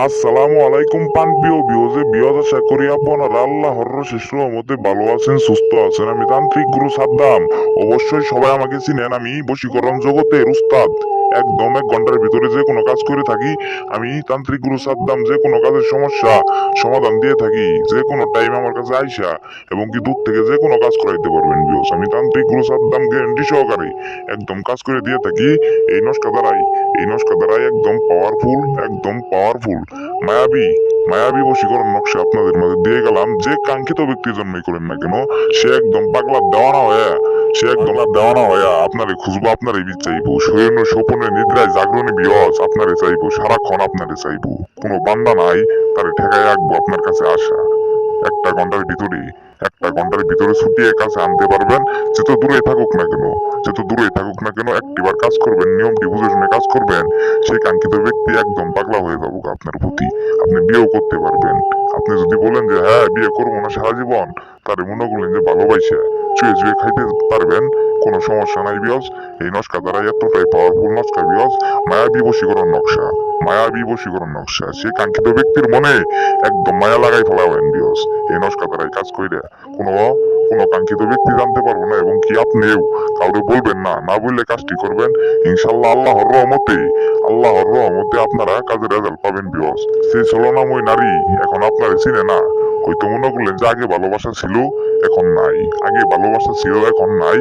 আসসালামু আলাইকুম প্রিয় বিওজে বিয়াজ, আশা করি আপনারা আল্লাহর শেষ রহমতে ভালো আছেন, সুস্থ আছেন। আমি তান্ত্রিক গুরু সাদ্দাম। অবশ্যই সবাই আমাকে চিনেন, আমি বশীকরণ জগতের উস্তাদ। একদম 1 ঘন্টার ভিতরে যে কোনো কাজ করে থাকি। আমি তান্ত্রিক গুরু সাদ্দাম যে কোনো কাজের সমস্যা সমাধান দিয়ে থাকি। যে কোনো টাইম আমার কাছে আইসা এবং কি দূর থেকে যে কোনো কাজ করাইতে পারবেন বিওজ। আমি তান্ত্রিক গুরু সাদ্দাম গ্যারান্টি সহকারে একদম কাজ করে দিয়ে থাকি। এই নস্কা দ্বারাই একদম পাওয়ারফুল, একদম পাওয়ারফুল মায়াবী মায়াবী বশীকরণ নকশা আপনাদের মাঝে দিয়ে গেলাম। যে কাঙ্ক্ষিত ব্যক্তির জন্যই করেন না কেন, সে একদম পাগলা দেওয়ানা হয়ে আপনারে খুঁজবো, আপনারে চাইবো। শরীর স্বপনে নিদ্রায় জাগরণে বিয়স আপনারে চাইবো, সারাক্ষণ আপনারে চাইবো। কোনো বান্দা নাই তারে ঠেকায় রাখবো আপনার কাছে আসা। 1 ঘন্টার ভিতরে ছুটিয়ে কাছে আনতে পারবেন। যত দূরে থাকুক না কেন একটিবার কাজ করবেন, নিয়মটি বুঝে শুনে কাজ করবেন। সেই কাঙ্ক্ষিত ব্যক্তি একদম পাগলা হয়ে যাবো আপনার প্রতি। আপনি বিয়েও করতে পারবেন। আপনি যদি বলেন যে হ্যাঁ বিয়ে করবো না সারা জীবন, তারে মনে করলেন যে ভালোবাসা চুয়ে খাইতে পারবেন, কোনো সমস্যা নাই বিয়স। এই নকশা দ্বারা এতটাই পাওয়ারফুল নকশা বিয়স। মায়াবী বশীকরণ নকশা সেই কাঙ্ক্ষিত ব্যক্তির মনে একদম মায়া লাগাই ফেলাবেন বিয়স। এই নকশা দ্বারাই কাজ কইরা কোনো কোনো কাঙ্ক্ষিত ব্যক্তি জানতে পারবো না, এবং কি আপনিও কাউকে বলবেন না। না বললে কাজটি করবেন, ইনশাল্লাহ আল্লাহর রহমতে আপনারা কাজের রেজাল্ট পাবেন বিয়স। সেই ছলনাময় নারী এখন আপনারা চিনে না। হয়তো মনে করলেন যে আগে ভালোবাসা ছিল এখন নাই, এখন নাই।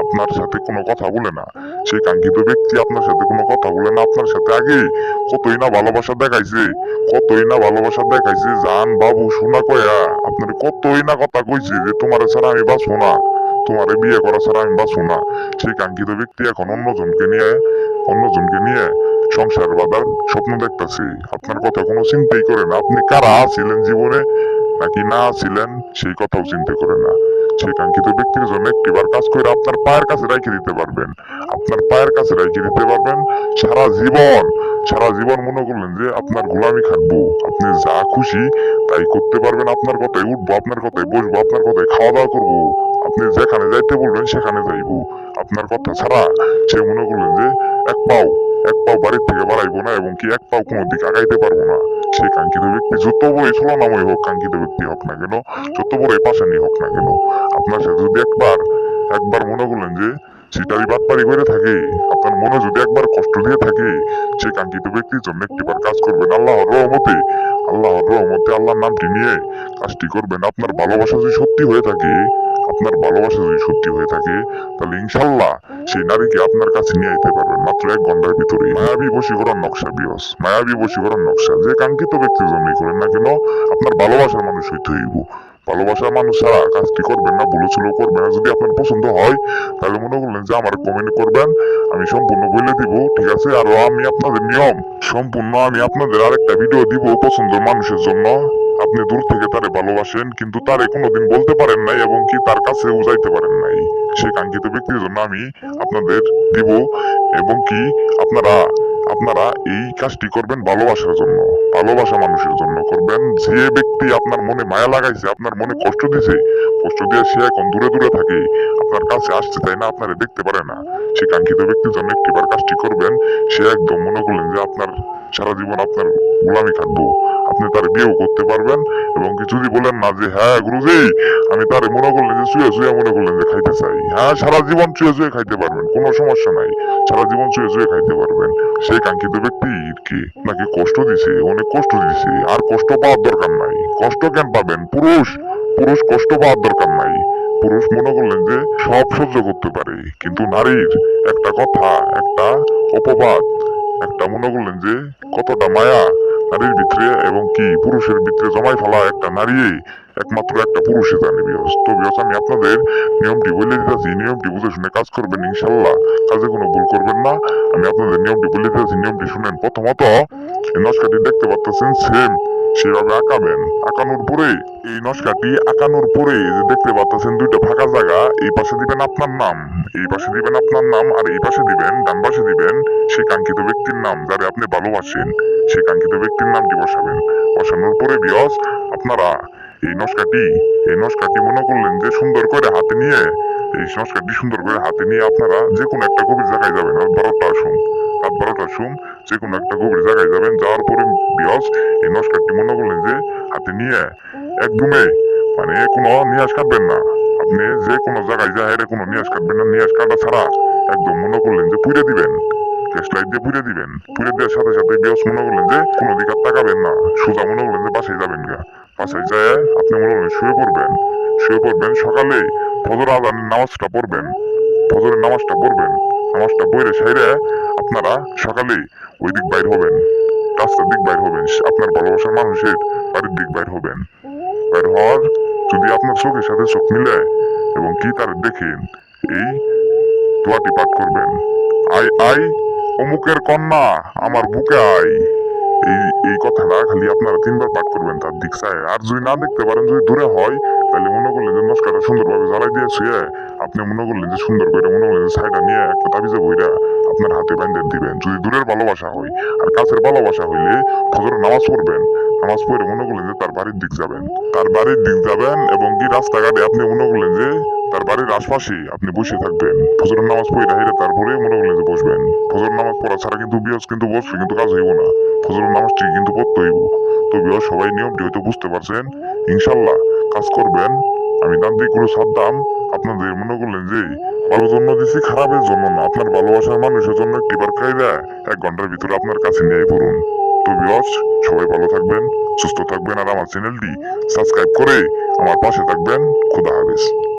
আপনার সাথে কোনো কথা বলে না। সেই কাঙ্ক্ষিত ব্যক্তি আপনার সাথে কোনো কথা বলে না। আপনার সাথে আগে কতই না ভালোবাসা দেখাইছে জান বাবু সোনা কয়া আপনার কতই না কথা কইছে যে তোমার ছাড়া আমি বাঁচবো না, তোমারে বিয়ে করা ছাড়া আমি বাঁচবো না। সেই কাঙ্ক্ষিত ব্যক্তি এখন অন্যজনকে নিয়ে সংসার বাঁধার স্বপ্ন দেখতেছে। আপনার কথা কোনো চিন্তাই করে না। আপনি কারা ছিলেন জীবনে নাকি না ছিলেন সেই কথাও চিন্তা করে না। সেই কাঙ্ক্ষিত ব্যক্তির জন্য একটিবার কাজ করে আপনার পায়ের কাছে রেখে দিতে পারবেন। সারা জীবন মনে করলেন যে আপনার গোলামি খাটবো। আপনি যা খুশি তাই করতে পারবেন। আপনার কথায় উঠবো, আপনার কথায় বসবো, আপনার কথায় খাওয়া দাওয়া করবো। আপনি যেখানে যাইতে বলবেন সেখানে যাইবো। আপনার কথা ছাড়া সে মনে করলেন যে এক পাও বাড়ির থেকে বাড়াইবো না, এবং কি এক পাও কোনো দিকে আগাইতে পারবো না। সেই কাঙ্ক্ষিত ব্যক্তি যত বড়ই ছলনাময় হোক, কাঙ্ক্ষিত ব্যক্তি হোক না কেন, যত বড়ই পাশানি হোক না কেন, আপনার সাথে যদি একবার মনে করলেন যে সিটারি বাটপারি করে থাকে, আপনার মনে যদি একবার কষ্ট দিয়ে থাকে, সেই কাঙ্ক্ষিত ব্যক্তির জন্য একটিবার কাজ করবেন। আল্লাহর রহমতে আল্লাহর নামটি নিয়ে কাজটি করবেন। আপনার ভালোবাসা যদি সত্যি হয়ে থাকে তাহলে ইনশাল্লাহ সেই নারীকে আপনার কাছে নিয়ে যেতে পারবেন মাত্র 1 ঘন্টার ভিতরে। মায়াবী বশীকরণ নকশা যে কাঙ্ক্ষিত ব্যক্তির জন্যই করেন না কেন, আপনার ভালোবাসার মানুষ হইতে হইব। ভালোবাসার মানুষ ছাড়া কাজটি করবেন না, বলেছিল করবেন না। যদি আপনার পছন্দ হয় তাহলে মনে করলেন যে আমার কমেন্ট করবেন, আমি সম্পূর্ণ বলে দিব, ঠিক আছে। আরো আমি আপনাদের আরেকটা ভিডিও দিব পছন্দের মানুষের জন্য। আপনি দূর থেকে তারে ভালোবাসেন কিন্তু তারে কোনোদিন বলতে পারেন নাই, এবং কি তার কাছে যাইতে পারেন নাই। সেই কাঙ্ক্ষিত ব্যক্তির জন্য আমি আপনাদের দিব, এবং কি আপনারা এই কাজটি করবেন ভালোবাসা মানুষের জন্য করবেন। যে ব্যক্তি আপনার মনে মায়া লাগাইছে, আপনার মনে কষ্ট দিয়ে সে এখন দূরে থাকে, আপনার কাছে আসতে চায় না, আপনারে দেখতে পারে না। সেই কাঙ্ক্ষিত ব্যক্তির জন্য একটিবার কাজটি করবেন। সে একদম মনে করলেন যে আপনার সারা জীবন আপনার গোলামি খাটবো। আপনি তার বিয়েও করতে পারবেন, এবং কি যদি বলেন না যে হ্যাঁ গুরুজি আমি তারে মনে করলেন যে শুয়ে মনে করলেন যে খাইতে চাই, হ্যাঁ সারা জীবন শুয়ে খাইতে পারবেন, কোনো সমস্যা নাই। সারা জীবন শুয়ে খাইতে পারবেন। সেই কাঙ্ক্ষিত ব্যক্তিকে নাকি অনেক কষ্ট দিছে, আর কষ্ট পাওয়ার দরকার নাই। কষ্ট কেন পাবেন? পুরুষ কষ্ট পাওয়ার দরকার নাই। পুরুষ মনে করলেন যে সব সহ্য করতে পারে, কিন্তু নারীর একটা কথা, একটা অপবাদ, একটা মনে করলেন যে কতটা মায়া নারীর ভিতরে, এবং কি পুরুষের ভিতরে জমাই ফেলা একটা নারী একমাত্র একটা পুরুষে জানে বিয়স। তো বিয়স আমি আপনাদের নিয়মটি বলে দিতেছি, নিয়মটি বুঝে শুনে কাজ করবেন ইনশাল্লাহ। কাজে কোনো ভুল করবেন না। আমি আপনাদের নিয়মটি বলে দিতেছি, নিয়মটি শুনেন। প্রথমত এই নকশাটি দেখতে পাচ্ছেন সেম সেভাবে আঁকাবেন। এই নকশাটি আঁকানোর পরে যে দেখতে পাচ্ছেন দুইটা ফাঁকা জায়গা, এই পাশে দিবেন আপনার নাম, আর এই পাশে দিবেন, ডান পাশে দিবেন সেই কাঙ্ক্ষিত ব্যক্তির নাম, যারে আপনি ভালোবাসেন। সেই কাঙ্ক্ষিত ব্যক্তির নামটি বসাবেন। বসানোর পরে বিয়স আপনারা এই নকশাটি মনে করলেন যে সুন্দর করে হাতে নিয়ে এই নস্কারটি সুন্দর করে হাতে নিয়ে আপনারা যে কোনো একটা গভীর জায়গায় যাবেন। রাত 12টার সময় যে কোনো একটা গভীর জায়গায় যাবেন। যাওয়ার পরে বিয়স এই নস্কারটি মনে করলেন যে হাতে নিয়ে একদমই মানে কোনো নিয়াজ কাটবেন না। আপনি যে কোনো জায়গায় যায় কোনো নিয়াজ কাটবেন না। নিয়াজ কাটা ছাড়া একদম মনে করলেন যে পুড়ে দিবেন, গ্যাস লাইট দিয়ে পুড়ে দিবেন। পুড়ে দেওয়ার সাথে সাথে বিয়স মনে করলেন যে কোনো দিকে আর তাকাবেন না, সোজা মনে করলেন যে বাসায় যাবেন গা। বাসায় যায় আপনি মনে করলেন শুয়ে পড়বেন। সকালে ফজর আজানের নামাজটা পড়বেন। নামাজটা পড়ে সেরে আপনারা সকালে ওই দিক বাইর হবেন, রাস্তার দিক বাইর হবেন, আপনার ভালোবাসার মানুষের বাড়ির দিক বাইর হবেন। বাইর হওয়ার যদি আপনার চোখের সাথে চোখ মিলে এবং কি তার দেখেন, এই দোয়াটি পাঠ করবেন। আই আই অমুকের কন্যা আমার বুকে আই। এই এই কথাটা খালি আপনারা 3বার পাঠ করবেন তার দিক চায়। আর যদি না দেখতে পারেন, যদি দূরে হয়, তাহলে মনে করলেন যে নস্কাটা সুন্দরভাবে জ্বালাই দিয়ে শুয়ে আপনি মনে করলেন যে সুন্দর করে মনে করলেন যে ছাইটা নিয়ে একটা তাবিজে বইরা আপনার হাতে বাঁধে দিবেন। যদি দূরের ভালোবাসা হয়। আর কাছের ভালোবাসা হইলে ফজরের নামাজ পড়বেন। নামাজ পড়ে মনে করলেন যে তার বাড়ির দিক যাবেন। এবং কি রাস্তাঘাটে আপনি মনে করলেন যে তার বাড়ির আশপাশে আপনি বসে থাকবেন। ফজরের নামাজ পড়ে হেরে তারপরে মনে করলেন যে বসবেন। ফজরের নামাজ পড়া ছাড়া কিন্তু বিয়স কিন্তু বসবে কিন্তু কাজ হইব না। ফজরের নামাজটি কিন্তু পড়তে হইব। তো বিয়স সবাই নিয়মটি হয়তো বুঝতে পারছেন। ইনশাল্লাহ কাজ করবেন। আমি তান্ত্রিক গুরু সাদ্দাম আপনাদের মনে করলেন যে ভালোর জন্য দিছি, খারাপের জন্য না। আপনার ভালোবাসার মানুষের জন্য একটিবার কায়দা 1 ঘন্টার ভিতরে আপনার কাছে নিয়ে পড়ুন। তো বিয়স সবাই ভালো থাকবেন, সুস্থ থাকবেন, আর আমার চ্যানেলটি সাবস্ক্রাইব করে আমার পাশে থাকবেন। খোদা হাফেজ।